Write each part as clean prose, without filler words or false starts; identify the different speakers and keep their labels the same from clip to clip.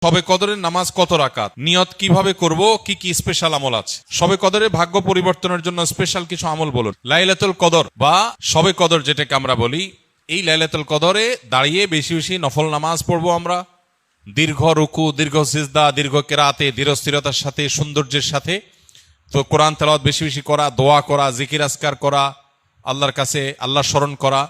Speaker 1: শবে কদরের নামাজ কত রাকাত, নিয়ত কিভাবে করব, কি কি স্পেশাল আমল আছে? শবে কদরের ভাগ্য পরিবর্তনের জন্য স্পেশাল কিছু আমল বলুন। লাইলাতুল কদর বা শবে কদর যেটাকে আমরা বলি, এই লাইলাতুল কদরে দাঁড়িয়ে বেশি বেশি নফল নামাজ পড়বো আমরা, দীর্ঘ রুকু, দীর্ঘ সিজদা, দীর্ঘ কেরাতে, ধীরস্থিরতার সাথে, সৌন্দর্যের সাথে। তো কোরআন তেলাওয়াত বেশি বেশি করা, দোয়া করা, জিকির আজকার করা, আল্লাহর কাছে আল্লাহ স্মরণ করা,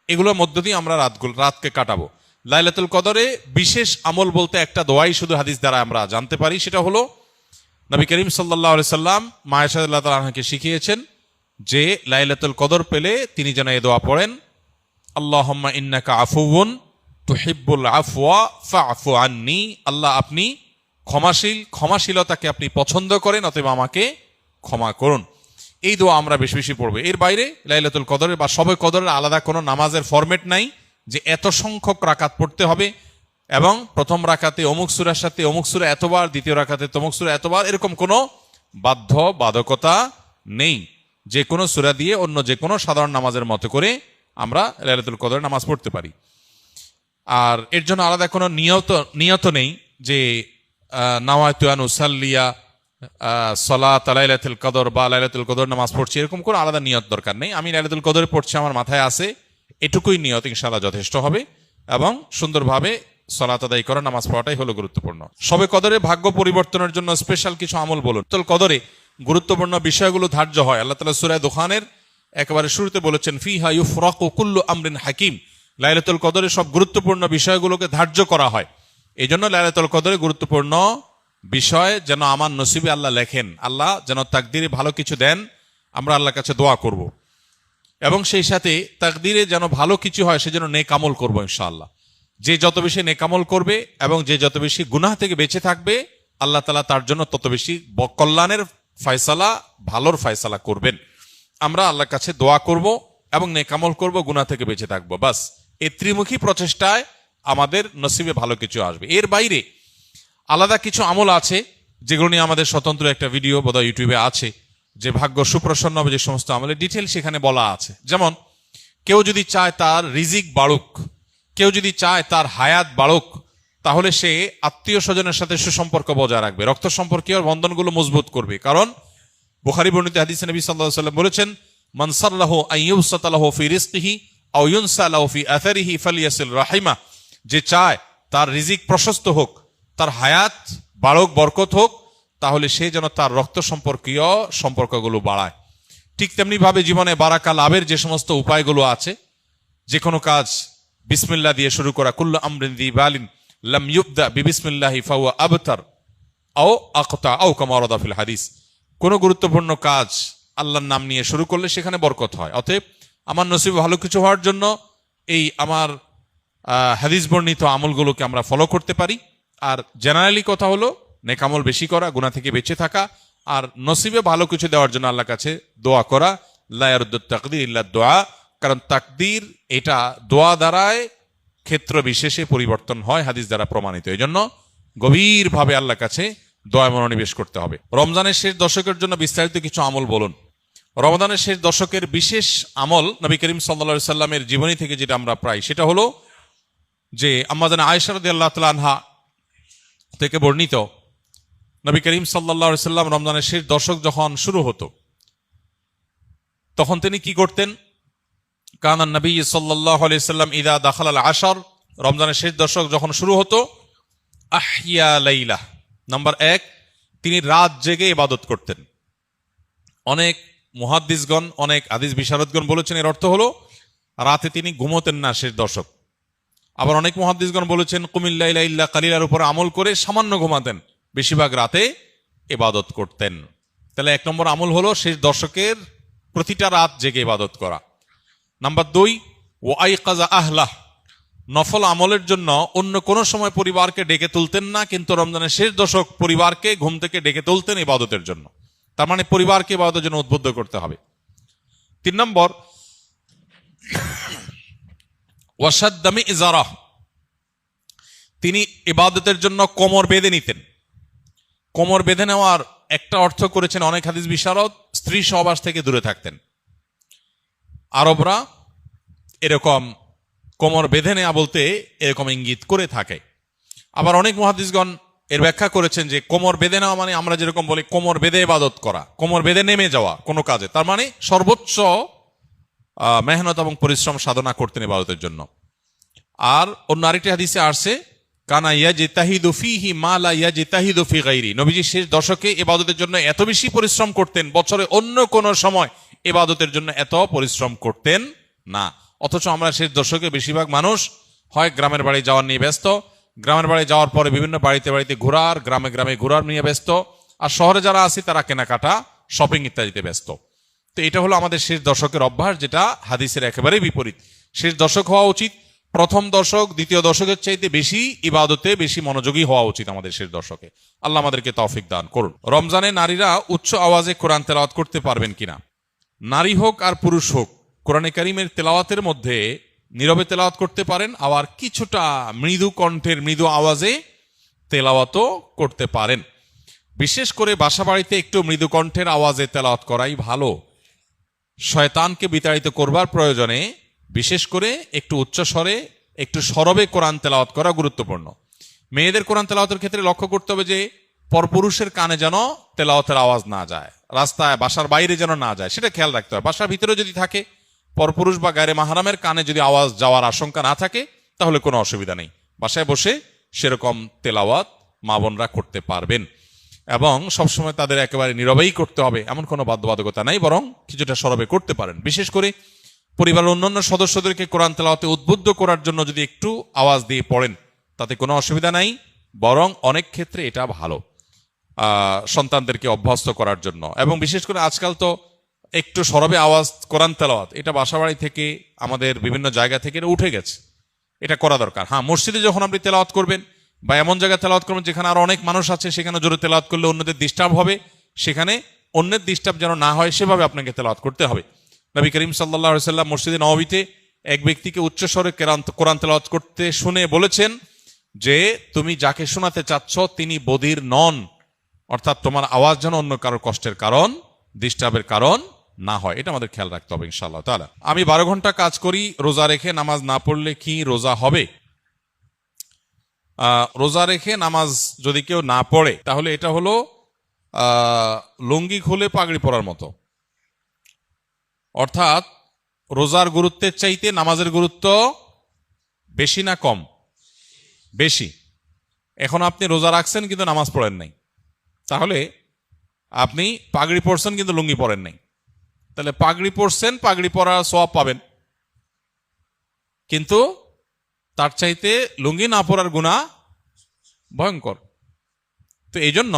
Speaker 1: এগুলোর মধ্য দিয়ে আমরা রাতকে কাটাবো। লাইলাতুল কদরে বিশেষ আমল বলতে একটা দোয়াই শুধু হাদিস দ্বারা আমরা জানতে পারি, সেটা হলো নবী করিম সাল্লাল্লাহু আলাইহি সাল্লাম মা আয়েশা রাদিয়াল্লাহু তাআলা আনহাকে শিখিয়েছেন যে লাইলাতুল কদর পেলে তিনি যেন এই দোয়া পড়েন, আল্লাহুম্মা ইন্নাকা আফুউন তুহিব্বুল আফওয়া ফা'ফু আন্নি। আল্লাহ আপনি ক্ষমাশীল, ক্ষমাশীলতাকে আপনি পছন্দ করেন, অতএব আমাকে ক্ষমা করুন। এই দোয়া আমরা বেশি বেশি পড়বো। এর বাইরে লাইলাতুল কদরের বা শবে কদরের আলাদা কোনো নামাজের ফরম্যাট নাই যে এত সংখ্যক রাকাত পড়তে হবে এবং প্রথম রাকাতে অমুক সূরার সাথে অমুক সূরা এতবার, দ্বিতীয় রাকাতে তমুক সূরা এতবার, এরকম কোনো বাধ্যবাধকতা নেই। যে কোনো সূরা দিয়ে অন্য যে কোনো সাধারণ নামাজের মতো করে আমরা লাইলাতুল কদরের নামাজ পড়তে পারি। আর এর জন্য আলাদা কোনো নিয়ত নেই যে নাওয়াইতু আন উসাল্লিয়া সালাত লাইলাতুল কদর বা লাইলাতুল কদর নামাজ পড়ছি, এরকম কোনো আলাদা নিয়ত দরকার নেই। আমি লাইলাতুল কদরে পড়ছি, আমার মাথায় আছে, এটুকুই নিয়ত ইনশাআল্লাহ যথেষ্ট হবে এবং সুন্দরভাবে সালাত আদায় করা, নামাজ পড়াটাই হলো গুরুত্বপূর্ণ। শবে কদরে ভাগ্য পরিবর্তনের জন্য স্পেশাল কিছু আমল বলুন। লাইলাতুল কদরে গুরুত্বপূর্ণ বিষয়গুলো ধার্য হয়। আল্লাহ তাআলা সূরা দুখানের একেবারে শুরুতে বলেছেন, ফিহা ইউফরাকু কুল্লু আমরিন হাকিম। লাইলাতুল কদরে সব গুরুত্বপূর্ণ বিষয়গুলোকে ধার্য করা হয়। এই জন্য লাইলাতুল কদরে গুরুত্বপূর্ণ বিষয় যেন আমার নসিবে আল্লাহ লেখেন, আল্লাহ যেন তাকদিরে ভালো কিছু দেন, আমরা আল্লাহর কাছে দোয়া করব এবং সেই সাথে তাকদিরে যেন ভালো কিছু হয় সেজন্য নেক আমল করবো ইনশাআল্লাহ। যে যত বেশি নেক আমল করবে এবং যে যত বেশি গুনাহ থেকে বেঁচে থাকবে, আল্লাহ তাআলা তার জন্য তত বেশি কল্যাণের ফয়সালা, ভালোর ফয়সালা করবেন। আমরা আল্লাহর কাছে দোয়া করব এবং নেক আমল করব, গুনাহ থেকে বেঁচে থাকবো। বাস এই ত্রিমুখী প্রচেষ্টায় আমাদের নসিবে ভালো কিছু আসবে। এর বাইরে আলাদা কিছু আমল আছে যেগুলো নিয়ে আমাদের স্বতন্ত্র একটা ভিডিও বোধহয় ইউটিউবে আছে, যে ভাগ্য সুপ্রসন্ন হবে যে সমস্ত আমলের ডিটেল সেখানে বলা আছে। যেমন কেউ যদি চায় তার রিজিক বাড়ুক, কেউ যদি চায় তার হায়াত বাড়ুক, তাহলে সে আত্মীয় স্বজনের সাথে সুসম্পর্ক বজায় রাখবে, রক্ত সম্পর্কীয় বন্ধনগুলো মজবুত করবে। কারণ বুখারী বর্ণিত হাদিসে নবী সাল্লাল্লাহু আলাইহি ওয়াসাল্লাম বলেছেন, মান সাল্লাহু আন ইউবসাতা লাহু ফি রিজকিহি আও ইউনসা লাহু ফি আথারিহি ফালিয়াসিল রাহিমা। যে চায় তার রিজিক প্রশস্ত হোক, তার হায়াত বাড়ুক, বরকত হোক, তাহলে সে যেন তার রক্ত সম্পর্কীয় সম্পর্কগুলো বাড়ায়। ঠিক তেমনি ভাবে জীবনে বারাকা লাভের যে সমস্ত উপায়গুলো আছে, যে কোনো কাজ বিসমিল্লাহ দিয়ে শুরু করা, কুল্লু আমরিন যি বালিন লাম ইউবদা বিবিসমিল্লাহি ফাহুয়া আবতার আও আকতা আও কামা ওয়ারাদা ফিল হাদিস। কোনো গুরুত্বপূর্ণ কাজ আল্লাহর নাম নিয়ে শুরু করলে সেখানে বরকত হয়। অতএব আমার নসিবে ভালো কিছু হওয়ার জন্য এই আমার হাদিস বর্ণিত আমলগুলোকে আমরা ফলো করতে পারি। আর জেনারেলি কথা হলো নেক আমল বেশি করা, গুনাহ থেকে বেঁচে থাকা, আর নসিবে ভালো কিছু দেওয়ার জন্য আল্লাহর কাছে দোয়া করা। লা ইয়ারুদ্দুত তাকদীর ইল্লা দোয়া। কারণ তাকদীর এটা দোয়া দ্বারায় ক্ষেত্র বিশেষে পরিবর্তন হয়, হাদিস দ্বারা প্রমাণিত। এই জন্য গভীরভাবে আল্লাহর কাছে দোয়া মনোনিবেশ করতে হবে। রমজানের শেষ দশকের জন্য বিস্তারিত কিছু আমল বলুন। রমজানের শেষ দশকের বিশেষ আমল নবী করিম সাল্লাল্লাহু আলাইহি সাল্লামের জীবনী থেকে যেটা আমরা পাই, সেটা হলো যে আম্মা জান আয়েশা রাদিয়াল্লাহু তাআলা আনহা থেকে বর্ণিত, নবী করিম সাল্লাল্লাহু আলাইহি সাল্লাম রমজানের শেষ দশক যখন শুরু হতো তখন তিনি কি করতেন? কানান নবী সাল্লাল্লাহু আলাইহি সাল্লাম ইদা দাখালাল আশর, রমজানের শেষ দশক যখন শুরু হতো, আহইয়া লাইলা, নাম্বার 1, তিনি রাত জেগে ইবাদত করতেন। অনেক মুহাদ্দিসগণ, অনেক হাদিস বিশারদগণ বলেছেন এর অর্থ হলো রাতে তিনি ঘুমোতেন না শেষ দশক। আবার অনেক মুহাদ্দিসগণ বলেছেন কুমিল লাইলা ইল্লা কালিলার উপর আমল করে সামান্য ঘুমাতেন, বেশিরভাগ রাতে ইবাদত করতেন। তাহলে 1 নম্বর আমল হলো শেষ দশকের প্রতিটা রাত জেগে ইবাদত করা। নাম্বার 2, ওয়াইকাযা আহলাহ, নফল আমলের জন্য অন্য কোনো সময় পরিবারকে ডেকে তুলতেন না, কিন্তু রমজানের শেষ দশক পরিবারকে ঘুম থেকে ডেকে তুলতেন ইবাদতের জন্য। তার মানে পরিবারকে ইবাদতের জন্য উদ্বুদ্ধ করতে হবে। 3 নম্বর, ওয়াশাদ্দা মিযজারাহ, তিনি ইবাদতের জন্য কোমর বেঁধে নিতেন। কোমর বেঁধে নেওয়ার একটা অর্থ করেছেন অনেক হাদিস বিশারদ, স্ত্রী সহবাস থেকে দূরে থাকতেন। আরবরা এরকম কোমর বেঁধে নেওয়া বলতে এরকম ইঙ্গিত করে থাকে। আবার অনেক মুহাদ্দিসগণ এর ব্যাখ্যা করেছেন যে কোমর বেঁধে নেওয়া মানে আমরা যেরকম বলি কোমর বেঁধে ইবাদত করা, কোমর বেঁধে নেমে যাওয়া কোনো কাজে, তার মানে সর্বোচ্চ মেহনত এবং পরিশ্রম সাধনা করতেন ইবাদতের জন্য। আর অন্য আরেকটি হাদিসে আসছে কানা ইয়াজতাহিদু ফীহি মা লা ইয়াজতাহিদু ফী গায়রি, নবীজি শেষ দশকে ইবাদতের জন্য এত বেশি পরিশ্রম করতেন, বছরে অন্য কোন সময় ইবাদতের জন্য এত পরিশ্রম করতেন না। অথচ আমরা শেষ দশকে বেশিরভাগ মানুষ হয় গ্রামের বাড়ি যাওয়ার নিয়ে ব্যস্ত, গ্রামের বাড়ি যাওয়ার পরে বিভিন্ন বাড়িতে বাড়িতে ঘোরার, গ্রামে গ্রামে ঘোরার নিয়ে ব্যস্ত, আর শহরে যারা আছে তারা কেনাকাটা, শপিং ইত্যাদিতে ব্যস্ত। তো এটা হলো আমাদের শেষ দশকের অভ্যাস, যেটা হাদিসের একেবারেই বিপরীত। শেষ দশক হওয়া উচিত প্রথম দশক, দ্বিতীয় দশকের চাইতে বেশি ইবাদতে বেশি মনোযোগী হওয়া উচিত আমাদের শেষ দশকে। আল্লাহ আমাদেরকে তৌফিক দান করুন। রমজানে নারীরা উচ্চ আওয়াজে কোরআন তেলাওয়াত করতে পারবেন কিনা? নারী হোক আর পুরুষ হোক কোরআনে কারিমের তেলাওয়াতের মধ্যে নীরবে তেলাওয়াত করতে পারেন, আবার কিছুটা মৃদু কণ্ঠের মৃদু আওয়াজে তেলাওয়াতও করতে পারেন। বিশেষ করে বাসা বাড়িতে একটু মৃদু কণ্ঠের আওয়াজে তেলাওয়াত করাই ভালো। শয়তানকে বিতাড়িত করবার প্রয়োজনে বিশেষ করে একটু উচ্চ স্বরে, একটু সরবে কোরআন তেলাওয়াত করা গুরুত্বপূর্ণ। মেয়েদের কোরআন তেলাওয়াতের ক্ষেত্রে লক্ষ্য করতে হবে যে পরপুরুষের কানে যেন তেলাওয়াতের আওয়াজ না যায়, রাস্তায় বাসার বাইরে যেন না যায়, সেটা খেয়াল রাখতে হবে। বাসার ভিতরে যদি থাকে, পরপুরুষ বা গায়রে মাহরামের কানে যদি আওয়াজ যাওয়ার আশঙ্কা না থাকে, তাহলে কোনো অসুবিধা নেই। বাসায় বসে সেরকম তেলাওয়াত মা বোনরা করতে পারবেন, এবং সবসময় তাদের একেবারে নীরবেই করতে হবে এমন কোনো বাধ্যবাধকতা নাই, বরং কিছুটা সরবে করতে পারেন। বিশেষ করে পরিবারের অন্যান্য সদস্যদেরকে কোরআন তেলাওয়াতে উদ্বুদ্ধ করার জন্য যদি একটু আওয়াজ দিয়ে পড়েন, তাতে কোনো অসুবিধা নাই, বরং অনেক ক্ষেত্রে এটা ভালো সন্তানদেরকে অভ্যস্ত করার জন্য। এবং বিশেষ করে আজকাল তো একটু সরবে আওয়াজ কোরআন তেলাওয়াত, এটা বাসাবাড়ি থেকে আমাদের বিভিন্ন জায়গা থেকে এটা উঠে গেছে, এটা করা দরকার। হ্যাঁ, মসজিদে যখন আপনি তেলাওয়াত করবেন বা এমন জায়গায় তেলাওয়াত করবেন যেখানে আরো অনেক মানুষ আছে, সেখানে জোরে তেলাওয়াত করলে অন্যদের ডিস্টার্ব হবে, সেখানে অন্যের ডিস্টার্ব যেন না হয় সেভাবে আপনাকে তেলাওয়াত করতে হবে। নবী করিম সাল্লাল্লাহু আলাইহি ওয়াসাল্লাম মসজিদে নববীতে এক ব্যক্তিকে উচ্চস্বরে কোরআন তেলাওয়াত করতে শুনে বলেছেন যে তুমি যাকে শোনাতে চাচ্ছ তিনি বধির নন, অর্থাৎ তোমার আওয়াজ যেন অন্য কারোর কষ্টের কারণ, ডিস্টার্বের কারণ না হয়। এটা আমাদের খেয়াল রাখতে হবে ইনশাআল্লাহ তাআলা। আমি 12 ঘন্টা কাজ করি, রোজা রেখে নামাজ না পড়লে কি রোজা হবে? রোজা রেখে নামাজ যদি কেউ না পড়ে, তাহলে এটা হলো লুঙ্গি খুলে পাগড়ি পরার মতো। অর্থাৎ রোজার গুরুত্বের চাইতে নামাজের গুরুত্ব বেশি না কম? বেশি। এখন আপনি রোজা রাখছেন কিন্তু নামাজ পড়েন নাই, তাহলে আপনি পাগড়ি পরছেন কিন্তু লুঙ্গি পরেন নাই, তাহলে পাগড়ি পরছেন, পাগড়ি পরার সওয়াব পাবেন, কিন্তু তার চাইতে লুঙ্গি না পরার গুনাহ ভয়ঙ্কর। তো এই জন্য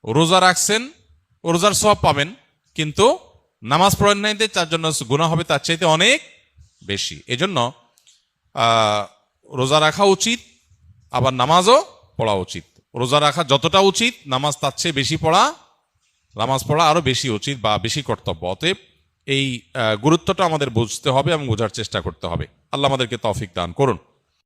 Speaker 1: রোজা রাখছেন, রোজার সওয়াব পাবেন, কিন্তু নামাজ পড়েন নাই, তার জন্য গুনাহ হবে তার চাইতে অনেক বেশি। এজন্য রোজা রাখা উচিত, আবার নামাজও পড়া উচিত। রোজা রাখা যতটা উচিত, নামাজ তার চেয়ে বেশি পড়া, নামাজ পড়া আরো বেশি উচিত বা বেশি কর্তব্য। অতএব এই গুরুত্বটা আমাদের বুঝতে হবে এবং বোঝার চেষ্টা করতে হবে। আল্লাহ আমাদেরকে তৌফিক দান করুন।